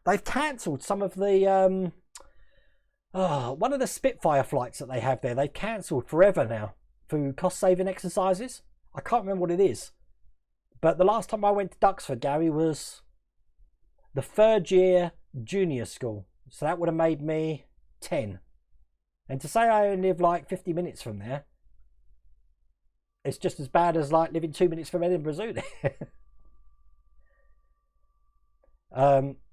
Speaker 1: they've cancelled some of the, one of the Spitfire flights that they have there. They've cancelled forever now for cost-saving exercises. I can't remember what it is. But the last time I went to Duxford, Gary, was the third year junior school. So that would have made me 10. And to say I only live like 50 minutes from there, it's just as bad as like living 2 minutes from Edinburgh Zoo there.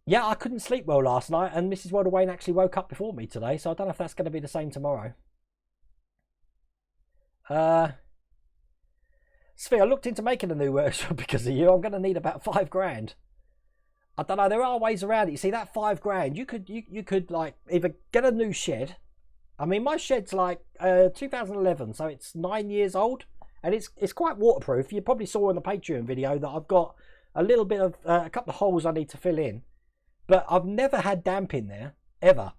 Speaker 1: Yeah, I couldn't sleep well last night, and Mrs. Wilder Wayne actually woke up before me today, so I don't know if that's going to be the same tomorrow. Sphere, I looked into making a new workshop because of you. I'm going to need about $5,000. I don't know, there are ways around it. You see, that $5,000, you could like either get a new shed. I mean, my shed's like 2011, so it's 9 years old, and it's quite waterproof. You probably saw in the Patreon video that I've got a little bit of a couple of holes I need to fill in, but I've never had damp in there ever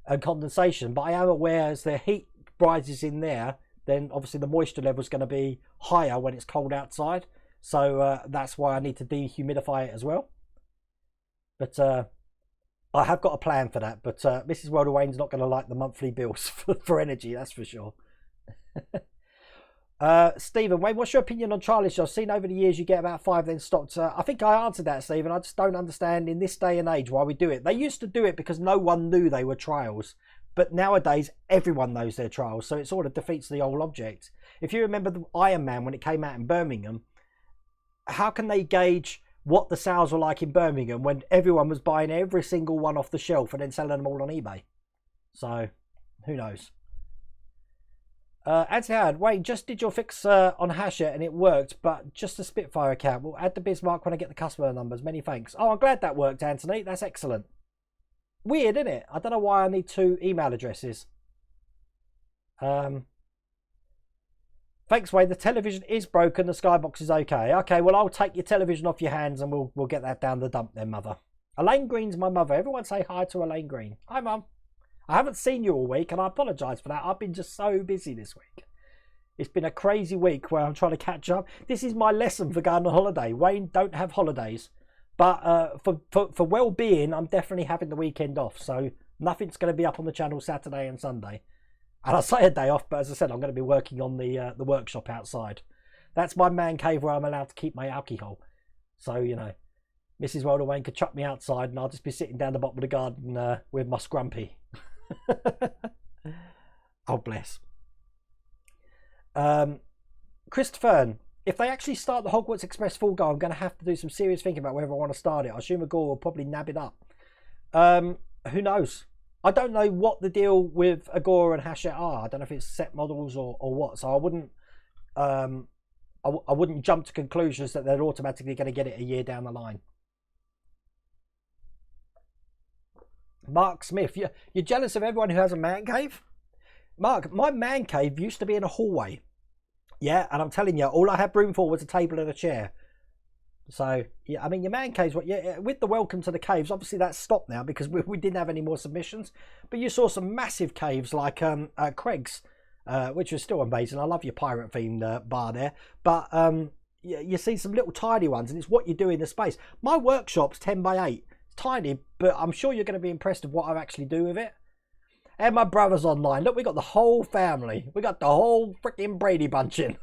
Speaker 1: and condensation. But I am aware as the heat rises in there, then obviously the moisture level is going to be higher when it's cold outside. So that's why I need to dehumidify it as well. But I have got a plan for that, but Mrs. Wilder Wayne's not going to like the monthly bills for energy, that's for sure. Stephen, Wayne, what's your opinion on trial issues? I've seen over the years you get about 5, then stopped. I think I answered that, Stephen. I just don't understand in this day and age why we do it. They used to do it because no one knew they were trials, but nowadays everyone knows they're trials, so it sort of defeats the whole object. If you remember the Iron Man when it came out in Birmingham, how can they gauge what the sales were like in Birmingham when everyone was buying every single one off the shelf and then selling them all on eBay? So, who knows? Anthony Howard, Wayne, just did your fix on Hasher and it worked, but just a Spitfire account. We'll add the Bismarck when I get the customer numbers. Many thanks. Oh, I'm glad that worked, Anthony. That's excellent. Weird, isn't it? I don't know why I need 2 email addresses. Thanks, Wayne. The television is broken. The skybox is okay. Okay, well, I'll take your television off your hands and we'll get that down the dump then, Mother. Elaine Green's my mother. Everyone say hi to Elaine Green. Hi, Mum. I haven't seen you all week, and I apologise for that. I've been just so busy this week. It's been a crazy week where I'm trying to catch up. This is my lesson for going on holiday. Wayne, don't have holidays. But for well-being, I'm definitely having the weekend off. So nothing's going to be up on the channel Saturday and Sunday. And I say a day off, but as I said, I'm going to be working on the workshop outside. That's my man cave where I'm allowed to keep my alcohol. So, you know, Mrs. Wilder Wayne could chuck me outside and I'll just be sitting down the bottom of the garden with my scrumpy. Oh, bless. Christopher, if they actually start the Hogwarts Express full go, I'm going to have to do some serious thinking about whether I want to start it. I assume Agora will probably nab it up. Who knows? I don't know what the deal with Agora and Hachette are. I don't know if it's set models or what. So I wouldn't I wouldn't jump to conclusions that they're automatically going to get it a year down the line. Mark Smith, you're jealous of everyone who has a man cave? Mark, my man cave used to be in a hallway. Yeah, and I'm telling you, all I had room for was a table and a chair. So, yeah, I mean, your man caves, with the welcome to the caves, obviously that's stopped now because we didn't have any more submissions. But you saw some massive caves like Craig's, which was still amazing. I love your pirate themed bar there. But you see some little tiny ones, and it's what you do in the space. My workshop's 10 by 8. It's tiny, but I'm sure you're going to be impressed with what I actually do with it. And my brother's online. Look, we got the whole family. We got the whole freaking Brady bunch in.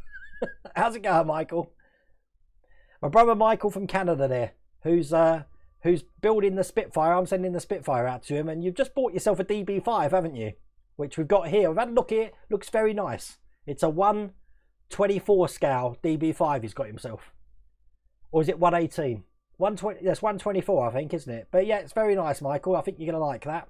Speaker 1: How's it going, Michael? My brother Michael from Canada there, who's building the Spitfire. I'm sending the Spitfire out to him, and you've just bought yourself a DB5, haven't you? Which we've got here. We've had a look here. Looks very nice. It's a 124 scale DB5 he's got himself. Or is it 118? 120. That's 124, I think, isn't it? But yeah, it's very nice, Michael. I think you're going to like that.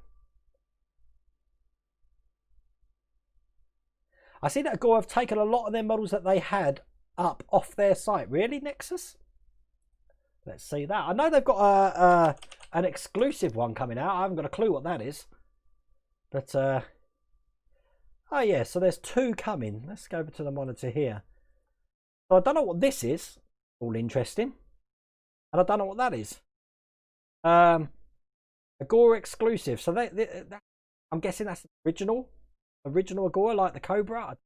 Speaker 1: I see that Agora have taken a lot of their models that they had up off their site. Really, Nexus? Let's see that. I know they've got an exclusive one coming out. I haven't got a clue what that is. But, oh yeah, so there's 2 coming. Let's go over to the monitor here. So I don't know what this is. All interesting. And I don't know what that is. Agora exclusive. So I'm guessing that's the original Agora, like the Cobra.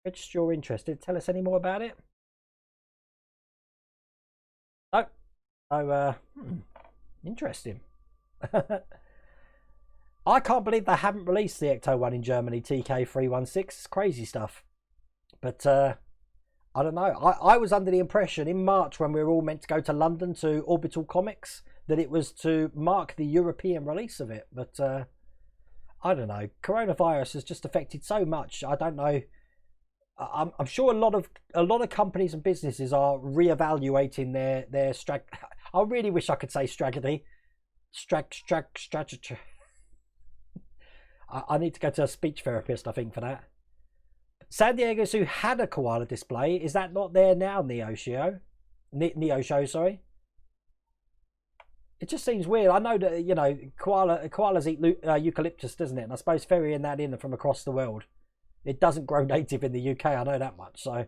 Speaker 1: Register you're interested. Tell us any more about it. No. So, interesting. I can't believe they haven't released the Ecto one in Germany, TK316. It's crazy stuff. But I don't know. I was under the impression in March when we were all meant to go to London to Orbital Comics that it was to mark the European release of it. But I don't know. Coronavirus has just affected so much. I don't know. I'm sure a lot of companies and businesses are reevaluating their I really wish I could say strategy. Strategy. I need to go to a speech therapist, I think, for that. San Diego Zoo had a koala display. Is that not there now, Neo Show, sorry? It just seems weird. I know that, you know, koalas eat eucalyptus, doesn't it? And I suppose ferrying that in from across the world. It doesn't grow native in the UK, I know that much. So,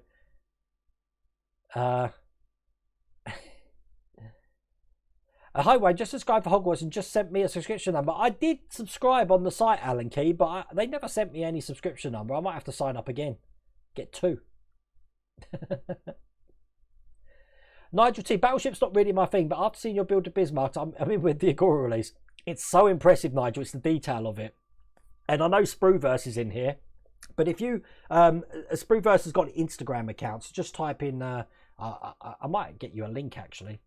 Speaker 1: Highway just subscribed for Hogwarts and just sent me a subscription number. I did subscribe on the site, Alan Key, but they never sent me any subscription number. I might have to sign up again. Get 2. Nigel T, Battleship's not really my thing, but after seeing your build to Bismarck, I'm in with the Agora release. It's so impressive, Nigel. It's the detail of it. And I know Sprueverse is in here, but if you, Sprueverse has got Instagram accounts, just type in, I might get you a link actually.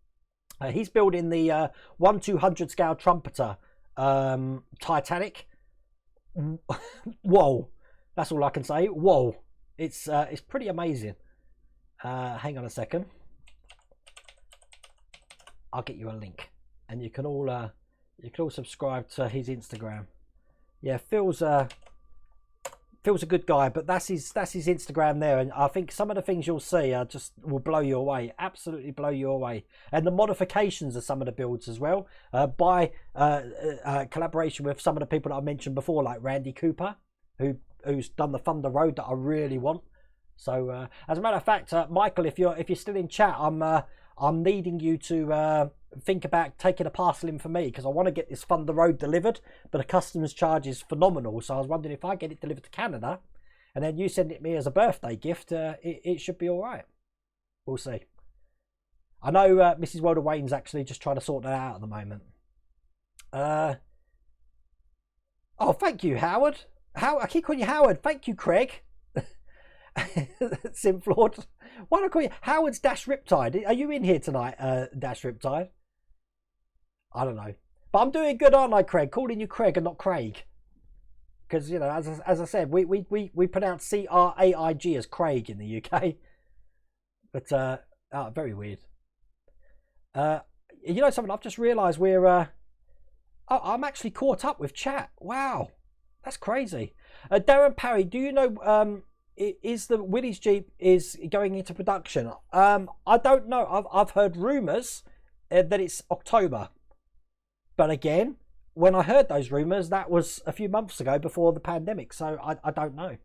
Speaker 1: He's building the 1/200 scale trumpeter Titanic. Whoa, that's all I can say. Whoa, it's pretty amazing. Hang on a second. I'll get you a link, and you can all subscribe to his Instagram. Yeah, Phil's a good guy, but that's his Instagram there, and I think some of the things you'll see will blow you away, absolutely blow you away. And the modifications of some of the builds as well, by collaboration with some of the people that I mentioned before, like Randy Cooper, who's done the Thunder Road that I really want. So as a matter of fact, Michael, if you're still in chat, I'm needing you to think about taking a parcel in for me because I want to get this Thunder Road delivered, but the customs charge is phenomenal. So I was wondering if I get it delivered to Canada and then you send it me as a birthday gift, it should be all right. We'll see. I know Mrs. Wilder Wayne's actually just trying to sort that out at the moment. Oh, thank you, Howard. I keep calling you Howard. Thank you, Craig. Simflord. Why don't I call you Howard's Dash Riptide? Are you in here tonight, Dash Riptide? I don't know. But I'm doing good, aren't I, Craig? Calling you Craig and not Craig. Because, you know, as I said, we pronounce C-R-A-I-G as Craig in the UK. But, very weird. You know something? I've just realised I'm actually caught up with chat. Wow. That's crazy. Darren Parry, do you know... is the Willys Jeep is going into production? I don't know. I've heard rumours that it's October, but again, when I heard those rumours, that was a few months ago before the pandemic. So I don't know.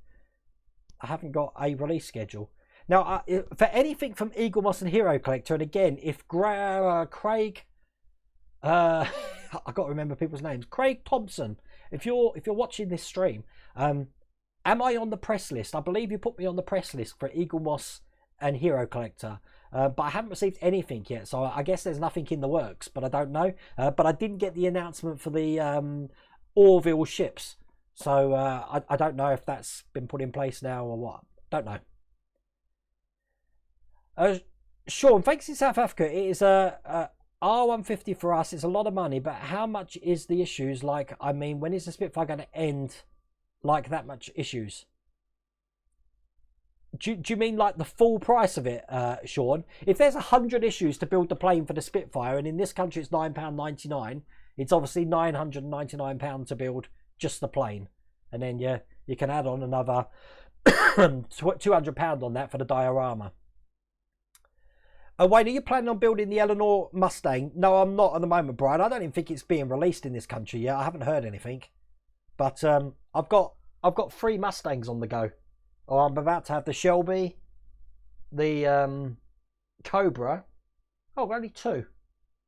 Speaker 1: I haven't got a release schedule now for anything from Eagle Moss and Hero Collector. And again, if Craig, I got to remember people's names. Craig Thompson. If you're watching this stream, am I on the press list? I believe you put me on the press list for Eagle Moss and Hero Collector. But I haven't received anything yet. So I guess there's nothing in the works, but I don't know. But I didn't get the announcement for the Orville ships. So I don't know if that's been put in place now or what. Don't know. Sean, thanks in South Africa. It is a R150 for us. It's a lot of money, but how much is the issues? Like, I mean, when is the Spitfire going to end? Like that much issues? Do you mean like the full price of it, Sean? If there's 100 issues to build the plane for the Spitfire, and in this country it's £9.99, it's obviously £999 to build just the plane, and then you can add on another £200 on that for the diorama. Wayne, are you planning on building the Eleanor Mustang? No, I'm not at the moment, Brian. I don't even think it's being released in this country yet. I haven't heard anything. But I've got 3 Mustangs on the go. Or I'm about to have the Shelby, the Cobra. Oh, only 2.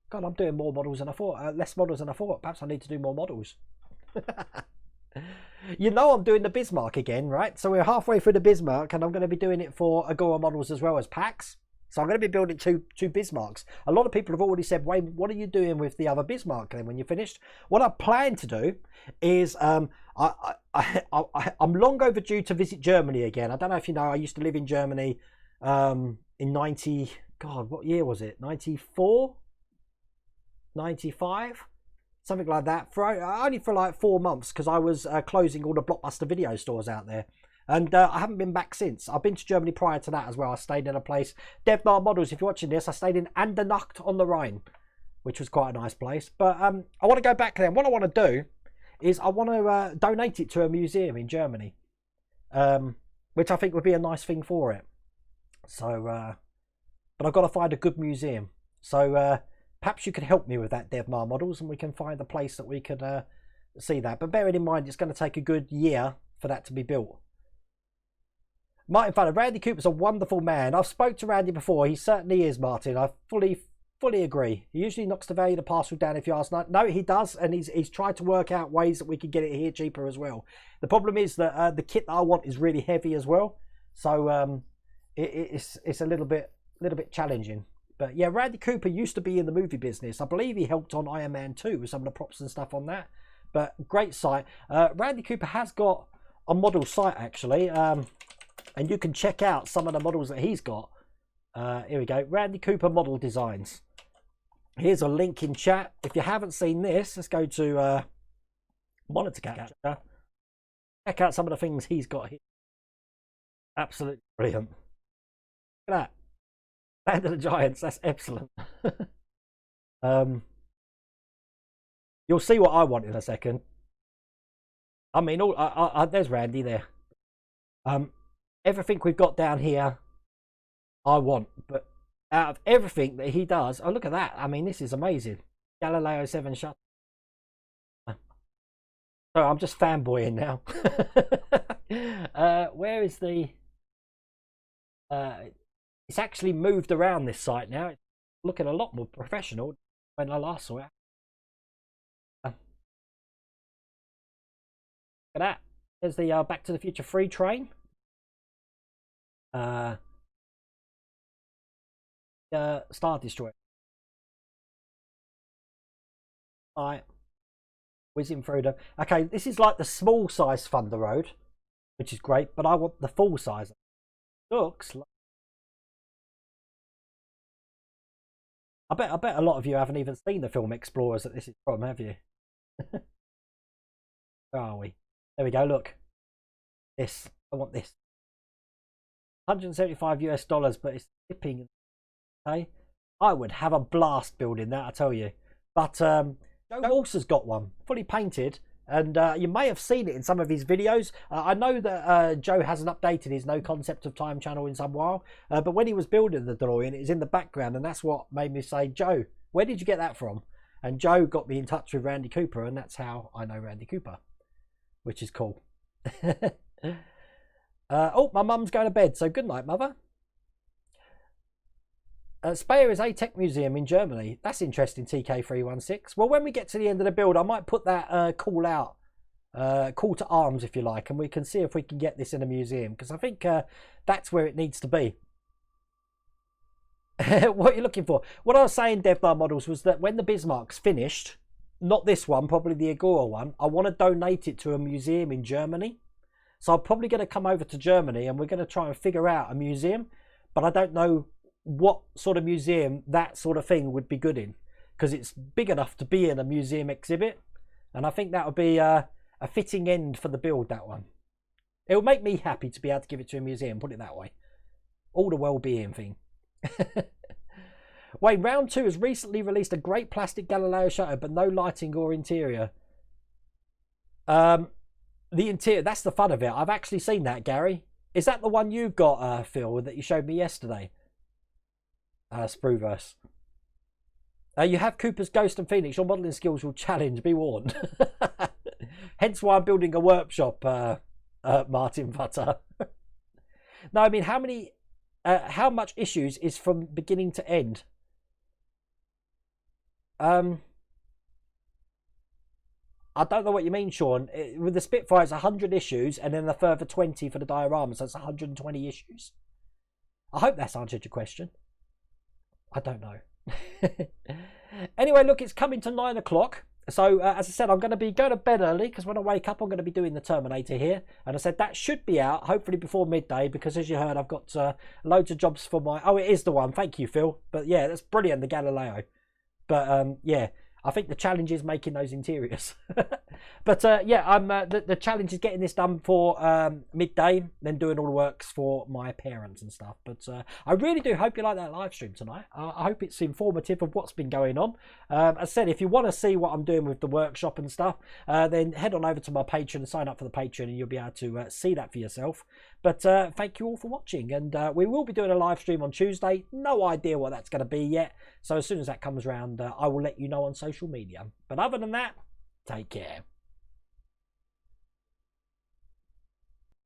Speaker 1: God, I'm doing more models than I thought. Less models than I thought. Perhaps I need to do more models. You know I'm doing the Bismarck again, right? So we're halfway through the Bismarck, and I'm going to be doing it for Agora models as well as packs. So I'm going to be building two Bismarcks. A lot of people have already said, Wayne, what are you doing with the other Bismarck then when you're finished? What I plan to do is I'm long overdue to visit Germany again. I don't know if you know, I used to live in Germany in 90... God, what year was it? 94? 95? Something like that. Only for like 4 months because I was closing all the Blockbuster video stores out there. And I haven't been back since. I've been to Germany prior to that as well. I stayed in a place, Devnar Models, if you're watching this, I stayed in Andernach on the Rhine, which was quite a nice place. But I want to go back there. And what I want to do is I want to donate it to a museum in Germany, which I think would be a nice thing for it. So, but I've got to find a good museum. So perhaps you could help me with that, Devnar Models, and we can find a place that we could see that. But bearing in mind, it's going to take a good year for that to be built. Martin Fowler, Randy Cooper's a wonderful man. I've spoke to Randy before. He certainly is, Martin. I fully agree. He usually knocks the value of the parcel down if you ask. No, he does, and he's tried to work out ways that we can get it here cheaper as well. The problem is that the kit that I want is really heavy as well, so it's a little bit challenging. But yeah, Randy Cooper used to be in the movie business. I believe he helped on Iron Man 2 with some of the props and stuff on that. But great site. Randy Cooper has got a model site actually. And you can check out some of the models that he's got. Here we go. Randy Cooper Model Designs. Here's a link in chat. If you haven't seen this, let's go to Monitor Capture. Check out some of the things he's got here. Absolutely brilliant. Look at that. Land of the Giants. That's excellent. You'll see what I want in a second. I mean, there's Randy there. Everything we've got down here, I want. But out of everything that he does, oh, look at that. I mean, this is amazing. Galileo 7 shuttle. So I'm just fanboying now. Where is the... it's actually moved around this site now. It's looking a lot more professional. when I last saw it. Look at that. There's the Back to the Future 3 train. Star Destroyer. Alright. Whizzing through them. Okay, this is like the small size Thunder Road, which is great, but I want the full size. Looks like... I bet a lot of you haven't even seen the film Explorers that this is from, have you? Where are we? There we go, look. This. I want this. 175 US dollars, but it's tipping. Okay. I would have a blast building that, I tell you. But Joe Walsh has got one, fully painted. And you may have seen it in some of his videos. I know that Joe hasn't updated his No Concept of Time channel in some while. But when he was building the DeLorean, it was in the background. And that's what made me say, Joe, where did you get that from? And Joe got me in touch with Randy Cooper. And that's how I know Randy Cooper, which is cool. Oh, my mum's going to bed. So good night, mother. Speyer is a tech museum in Germany. That's interesting, TK316. Well, when we get to the end of the build, I might put that call out, call to arms, if you like, and we can see if we can get this in a museum, because I think that's where it needs to be. What you're looking for. What I was saying, Devlar Models, was that when the Bismarck's finished, not this one, probably the Agora one, I want to donate it to a museum in Germany. So I'm probably going to come over to Germany and we're going to try and figure out a museum, but I don't know what sort of museum that sort of thing would be good in, because it's big enough to be in a museum exhibit, and I think that would be a fitting end for the build, that one. It would make me happy to be able to give it to a museum, put it that way. All the well-being thing. Wayne, Round 2 has recently released a great plastic Galileo shutter, but no lighting or interior. The interior, that's the fun of it. I've actually seen that, Gary. Is that the one you've got, Phil, that you showed me yesterday? Spruverse. You have Cooper's Ghost and Phoenix. Your modelling skills will challenge. Be warned. Hence why I'm building a workshop, Martin Butter. No, I mean, how much issues is from beginning to end? I don't know what you mean, Sean. With the Spitfire, it's 100 issues and then a further 20 for the diorama, so it's 120 issues. I hope that's answered your question. I don't know. Anyway, look, it's coming to 9 o'clock. So, as I said, I'm going to be going to bed early, because when I wake up, I'm going to be doing the Terminator here. And I said that should be out, hopefully before midday, because as you heard, I've got loads of jobs for my... Oh, it is the one. Thank you, Phil. But yeah, that's brilliant, the Galileo. But yeah, I think the challenge is making those interiors. But yeah, I'm the challenge is getting this done for midday, then doing all the works for my parents and stuff. But I really do hope you like that live stream tonight. I hope it's informative of what's been going on. As I said, if you want to see what I'm doing with the workshop and stuff, then head on over to my Patreon and sign up for the Patreon, and you'll be able to see that for yourself. But thank you all for watching, and we will be doing a live stream on Tuesday. No idea what that's going to be yet. So as soon as that comes around, I will let you know on social media. But other than that, take care.